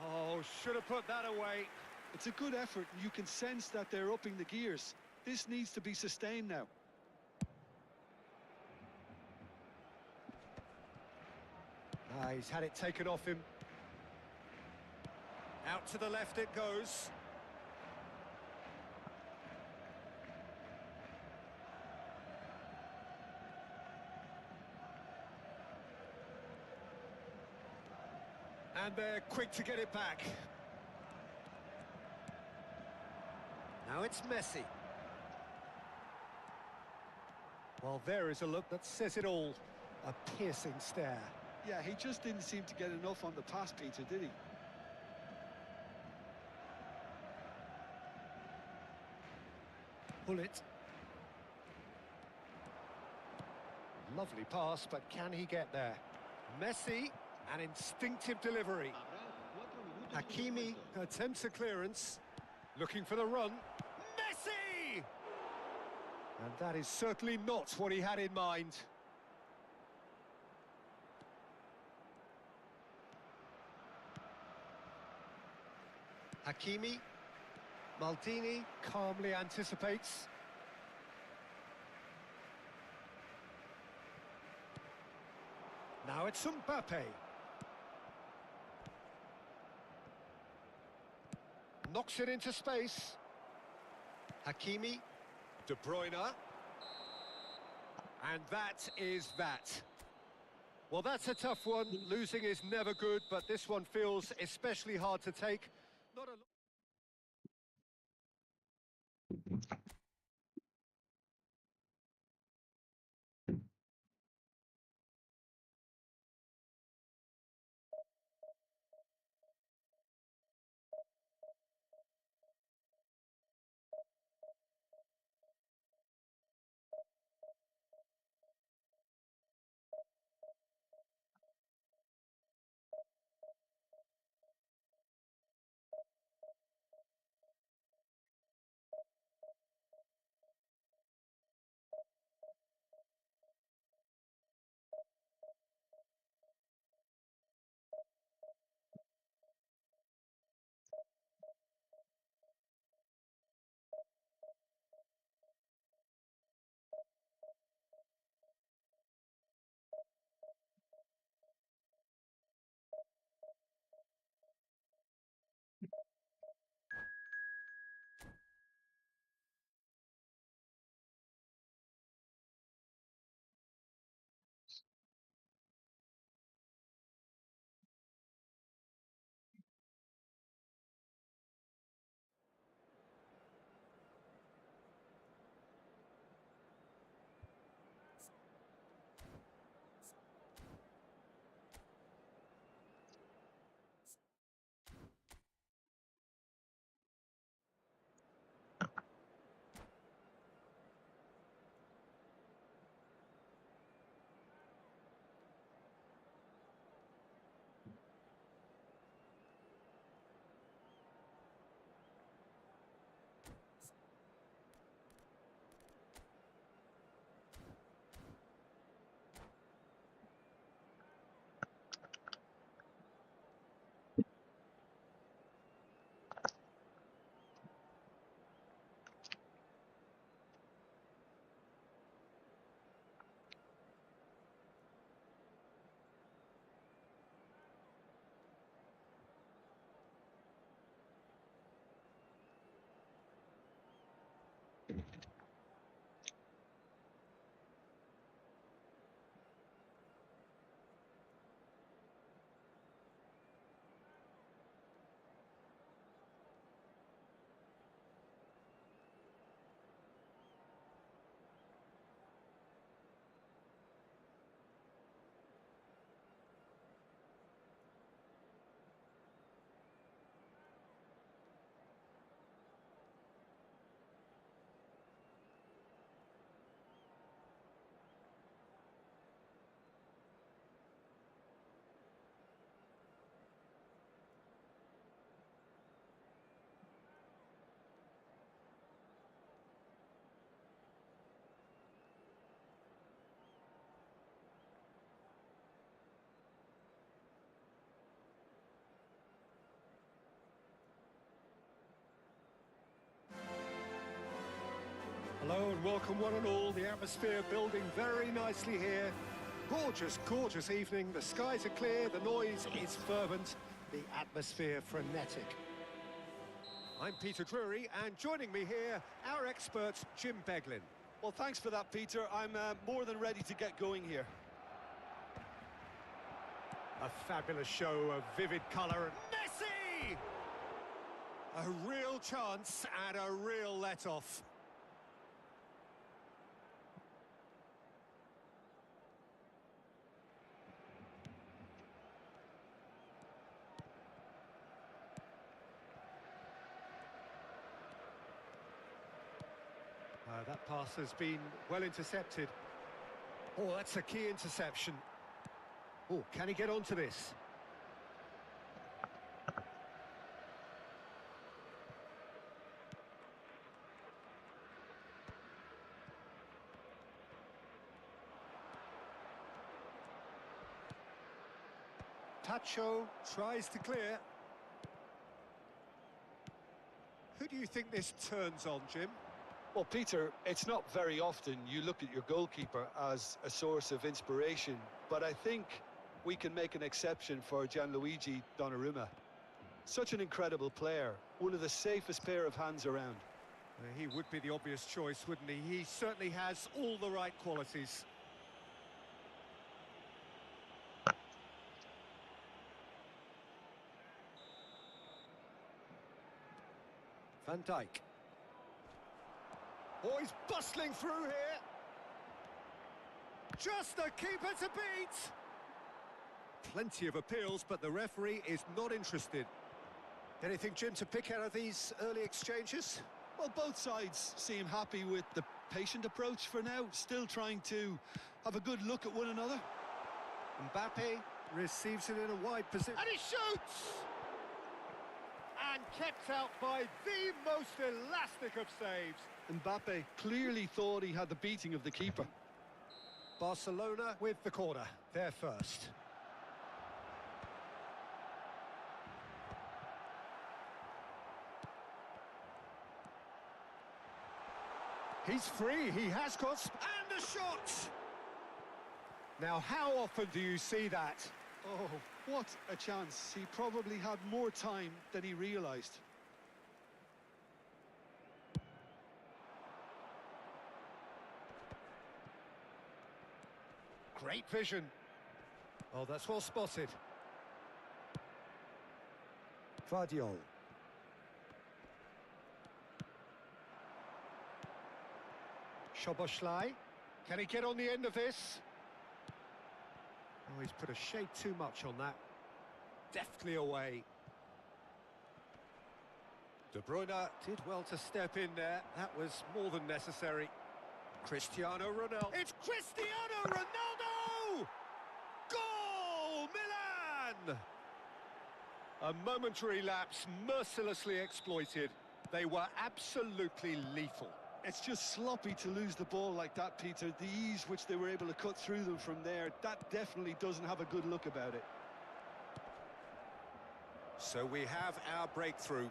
Oh, should have put that away. It's a good effort, and you can sense that they're upping the gears. This needs to be sustained now. He's had it taken off him. Out to the left it goes. And they're quick to get it back. Now it's Messi. Well, there is a look that says it all. A piercing stare. Yeah, he just didn't seem to get enough on the pass, Peter, did he? Hullet. Lovely pass, but can he get there? Messi, an instinctive delivery. Hakimi attempts a clearance, looking for the run. Messi! And that is certainly not what he had in mind. Hakimi. Maldini calmly anticipates. Now it's Mbappe. Knocks it into space. Hakimi. De Bruyne. And that is that. Well, that's a tough one. Losing is never good, but this one feels especially hard to take. Not a Hello and welcome one and all. The atmosphere building very nicely here. Gorgeous, gorgeous evening. The skies are clear, the noise is fervent, the atmosphere frenetic. I'm Peter Drury, and joining me here, our expert, Jim Beglin. Well, thanks for that, Peter. I'm more than ready to get going here. A fabulous show of vivid colour. Messi! A real chance and a real let-off. That pass has been well intercepted. Oh, that's a key interception. Oh, can he get onto this? Tacho tries to clear. Who do you think this turns on, Jim? Well, Peter, it's not very often you look at your goalkeeper as a source of inspiration, but I think we can make an exception for Gianluigi Donnarumma. Such an incredible player, one of the safest pair of hands around. He would be the obvious choice, wouldn't he? He certainly has all the right qualities. Van Dijk. Oh, he's bustling through here. Just the keeper to beat. Plenty of appeals, but the referee is not interested. Anything, Jim, to pick out of these early exchanges? Well, both sides seem happy with the patient approach for now, still trying to have a good look at one another. Mbappe receives it in a wide position. And he shoots! And kept out by the most elastic of saves. Mbappe clearly thought he had the beating of the keeper. Barcelona with the corner, they're first. He's free, he has got... And a shot! Now, how often do you see that? Oh, what a chance. He probably had more time than he realised. Great vision. Oh, that's well spotted. Vardiol. Szoboszlai. Can he get on the end of this? Oh, he's put a shade too much on that. Deftly away. De Bruyne did well to step in there. That was more than necessary. Cristiano Ronaldo. It's Cristiano Ronaldo! Goal! Milan! A momentary lapse mercilessly exploited. They were absolutely lethal. It's just sloppy to lose the ball like that, Peter. The ease which they were able to cut through them from there, that definitely doesn't have a good look about it. So we have our breakthrough.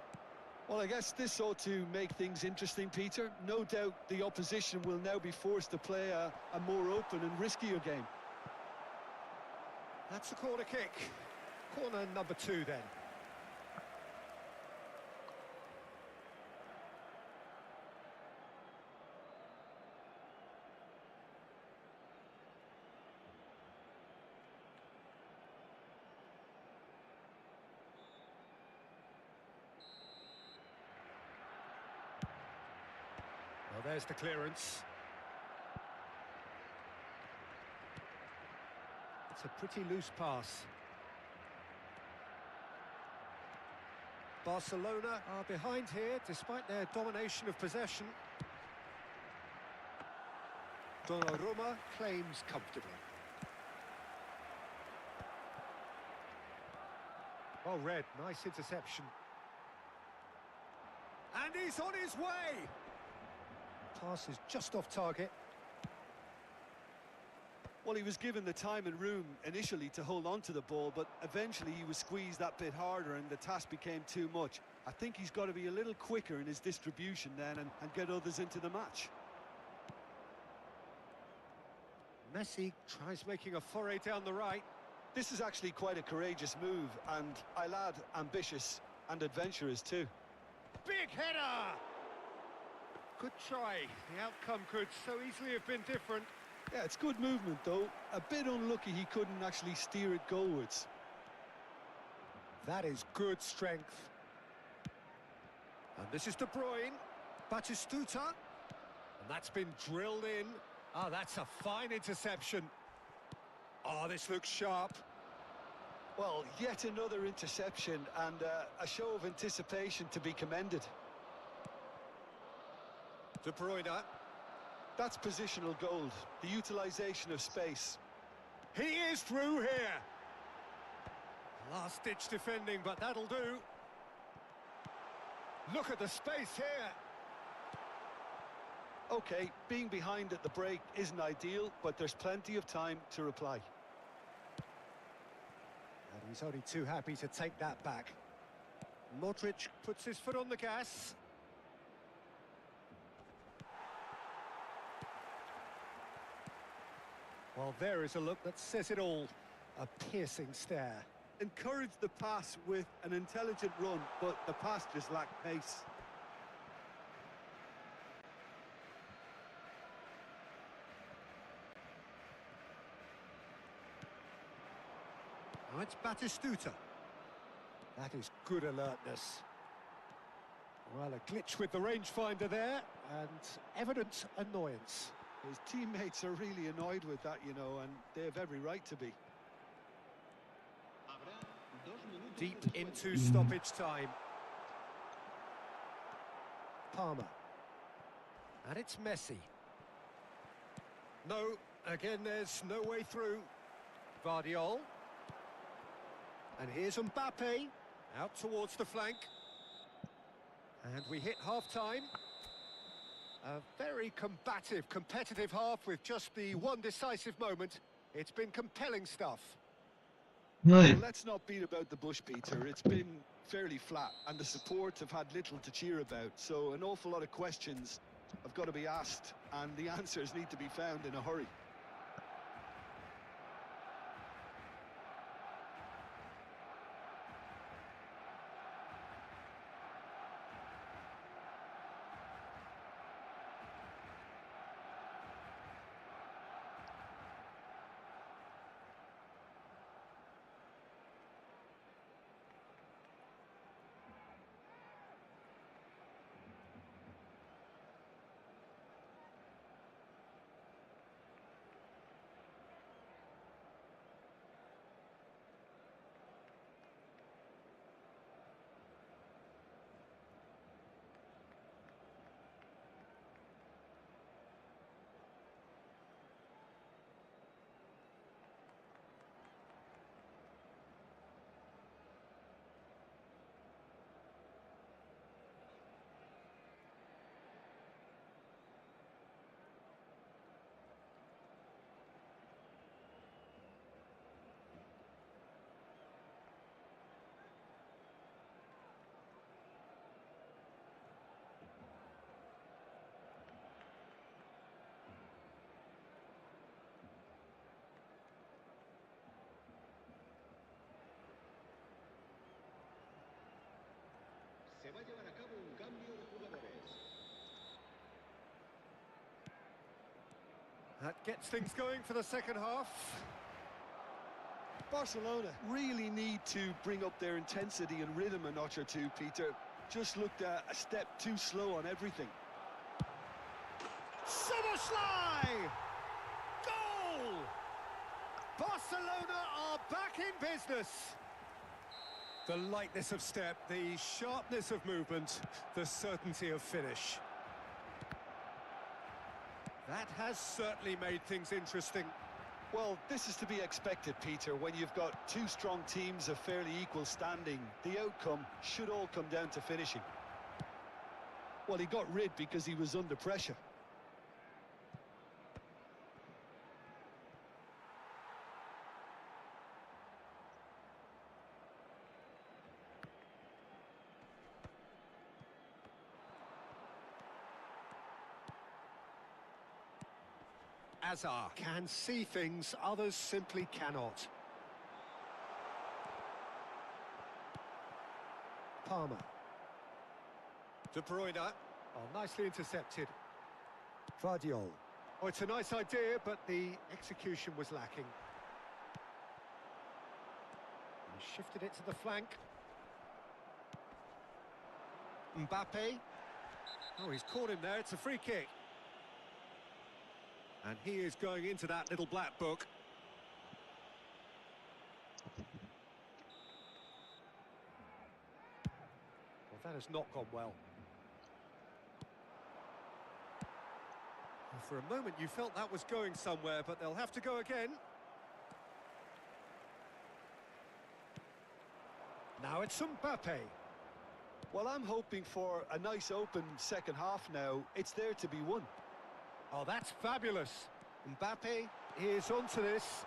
Well, I guess this ought to make things interesting, Peter. No doubt the opposition will now be forced to play a more open and riskier game. That's a corner kick. Corner number 2 then. There's the clearance. It's a pretty loose pass. Barcelona are behind here, despite their domination of possession. Donnarumma claims comfortably. Well read, nice interception. And he's on his way! Pass is just off target. Well, he was given the time and room initially to hold on to the ball, but eventually he was squeezed that bit harder and the task became too much. I think he's got to be a little quicker in his distribution then and get others into the match. Messi tries making a foray down the right. This is actually quite a courageous move, and I'll add ambitious and adventurous too. Big header! Good try. The outcome could so easily have been different. Yeah, it's good movement though. A bit unlucky he couldn't actually steer it goalwards. That is good strength. And this is De Bruyne. Batistuta. And that's been drilled in. Oh, that's a fine interception. Oh, this looks sharp. Well, yet another interception and a show of anticipation to be commended. De Bruyne. That's positional gold, the utilisation of space. He is through here. Last-ditch defending, but that'll do. Look at the space here. OK, being behind at the break isn't ideal, but there's plenty of time to reply. And he's only too happy to take that back. Modric puts his foot on the gas. Well, there is a look that says it all. A piercing stare. Encourage the pass with an intelligent run, but the pass just lacked pace. Now it's Batistuta. That is good alertness. Well, a glitch with the rangefinder there, and evident annoyance. His teammates are really annoyed with that, you know, and they have every right to be. Deep into stoppage time. Palmer. And it's Messi. No, again there's no way through. Vardiol. And here's Mbappe. Out towards the flank. And we hit half-time. A very combative, competitive half with just the one decisive moment. It's been compelling stuff. Well, let's not beat about the bush, Peter. It's been fairly flat, and the support have had little to cheer about. So an awful lot of questions have got to be asked, and the answers need to be found in a hurry. Se va a llevar a cabo un cambio de jugadores. That gets things going for the second half. Barcelona really need to bring up their intensity and rhythm a notch or two, Peter. Just looked a step too slow on everything. Soboslai! Goal! Barcelona are back in business. The lightness of step, the sharpness of movement, the certainty of finish. That has certainly made things interesting. Well, this is to be expected, Peter. When you've got two strong teams of fairly equal standing, the outcome should all come down to finishing. Well, he got rid because he was under pressure. Azar can see things others simply cannot. Palmer. De Bruyne. Oh, nicely intercepted. Vardiol. Oh, it's a nice idea, but the execution was lacking. He shifted it to the flank. Mbappe. Oh, he's caught him there. It's a free kick. And he is going into that little black book. Well, that has not gone well. Well, for a moment you felt that was going somewhere, but they'll have to go again. Now it's Mbappe. Well, I'm hoping for a nice open second half now. It's there to be won. Oh, that's fabulous. Mbappe is onto this.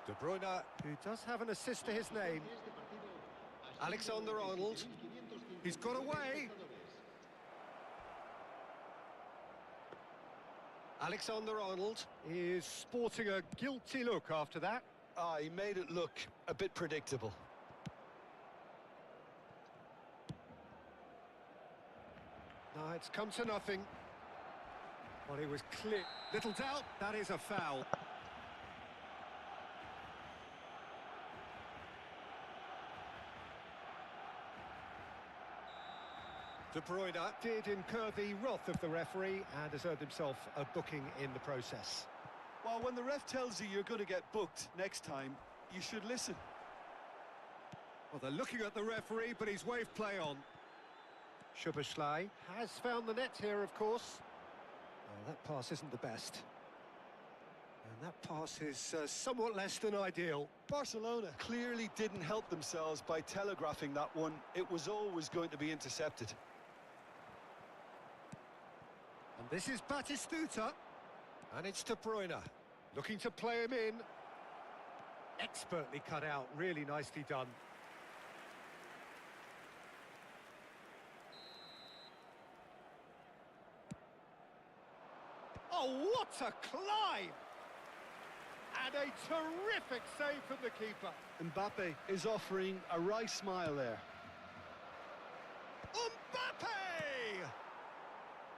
De Bruyne, who does have an assist to his name. Alexander-Arnold. He's got away. Alexander-Arnold is sporting a guilty look after that. Ah, he made it look a bit predictable. No, it's come to nothing. Well, it was clear. Little doubt, that is a foul. De Bruyne did incur the wrath of the referee and has earned himself a booking in the process. Well, when the ref tells you you're going to get booked next time, you should listen. Well, they're looking at the referee, but he's waved play on. Szoboszlai has found the net here, of course. Oh, that pass isn't the best. And that pass is somewhat less than ideal. Barcelona clearly didn't help themselves by telegraphing that one. It was always going to be intercepted. And this is Batistuta. And it's De Bruyne. Looking to play him in. Expertly cut out, really nicely done. Oh, what a climb! And a terrific save from the keeper. Mbappe is offering a wry smile there. Mbappe!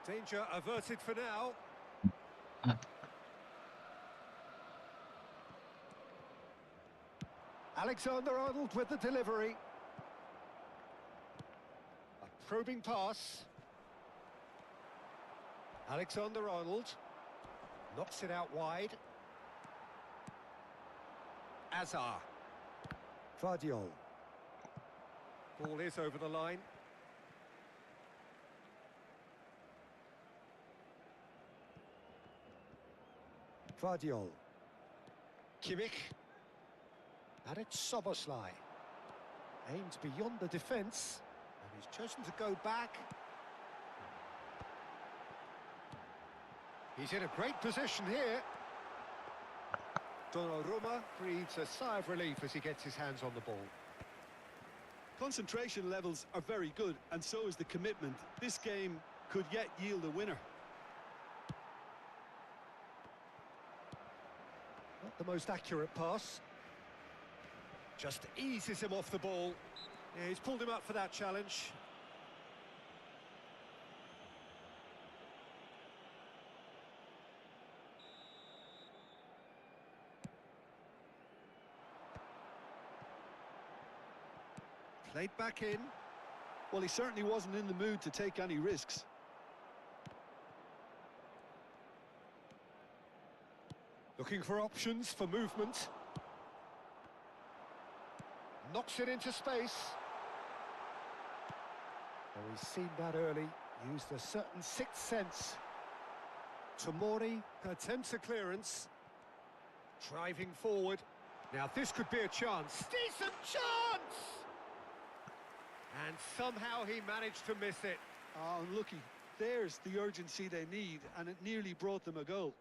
Danger averted for now. Alexander-Arnold with the delivery. A probing pass. Alexander-Arnold knocks it out wide. Azar. Vardiol. Ball is over the line. Vardiol. Kimmich. And it's Szoboszlai. Aimed beyond the defence. And he's chosen to go back. He's in a great position here. Donnarumma breathes a sigh of relief as he gets his hands on the ball. Concentration levels are very good, and so is the commitment. This game could yet yield a winner. Not the most accurate pass. Just eases him off the ball. Yeah, he's pulled him up for that challenge. Played back in. Well, he certainly wasn't in the mood to take any risks. Looking for options for movement. Knocks it into space. Well, he's seen that early. Used a certain sixth sense. Tomori attempts a clearance. Driving forward. Now this could be a chance. Decent chance! And somehow he managed to miss it. Oh, unlucky. There's the urgency they need, and it nearly brought them a goal.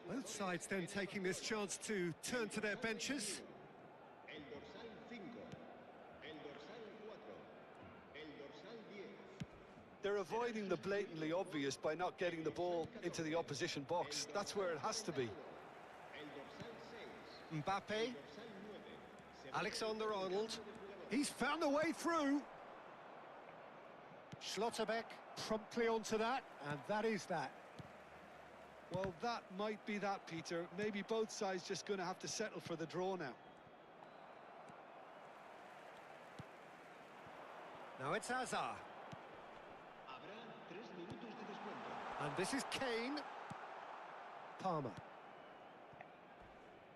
Both sides then taking this chance to turn to their benches. El dorsal 5, el dorsal 4, el dorsal 10. They're avoiding the blatantly obvious by not getting the ball into the opposition box. That's where it has to be. El dorsal 6, Mbappe, dorsal 9. Alexander-Arnold. He's found a way through. Schlotterbeck promptly onto that, and that is that. Well, that might be that, Peter. Maybe both sides just going to have to settle for the draw now. Now it's Hazard. Habrá 3 minutos de descuento. And this is Kane. Palmer.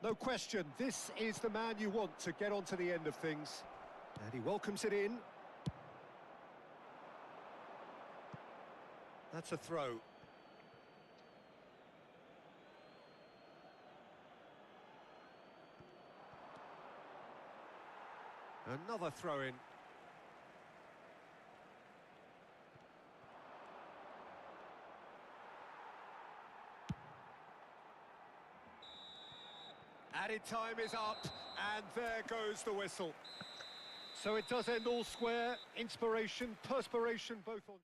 No question, this is the man you want to get onto the end of things. And he welcomes it in. That's a throw. Another throw-in. Added time is up, and there goes the whistle. So it does end all square. Inspiration, perspiration, both on.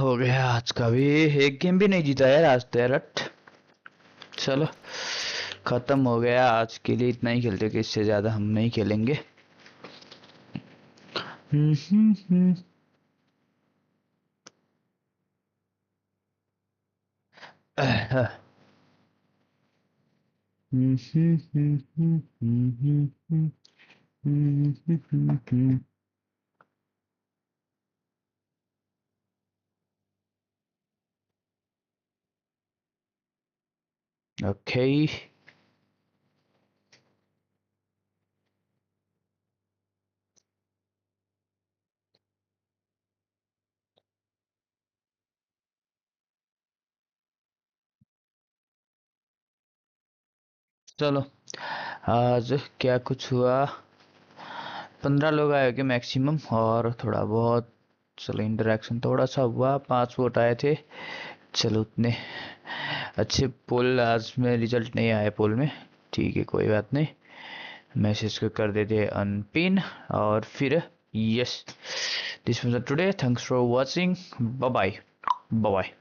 हो गया आज का भी। एक game भी नहीं जीता यार आज तो यार। चलो खत्म हो गया आज के लिए। इतना ही खेलते कि इससे ज्यादा हम नहीं खेलेंगे। ओके चलो आज क्या कुछ हुआ। 15 लोग आए होंगे मैक्सिमम, और थोड़ा बहुत चलो इंटरेक्शन थोड़ा सा हुआ। 5 वोट आए थे। चलो उतने अच्छे पोल आज में रिजल्ट नहीं आए पोल में। ठीक है कोई बात नहीं। मैसेज को कर देते अनपिन और फिर yes this was today. Thanks for watching. Bye bye bye bye.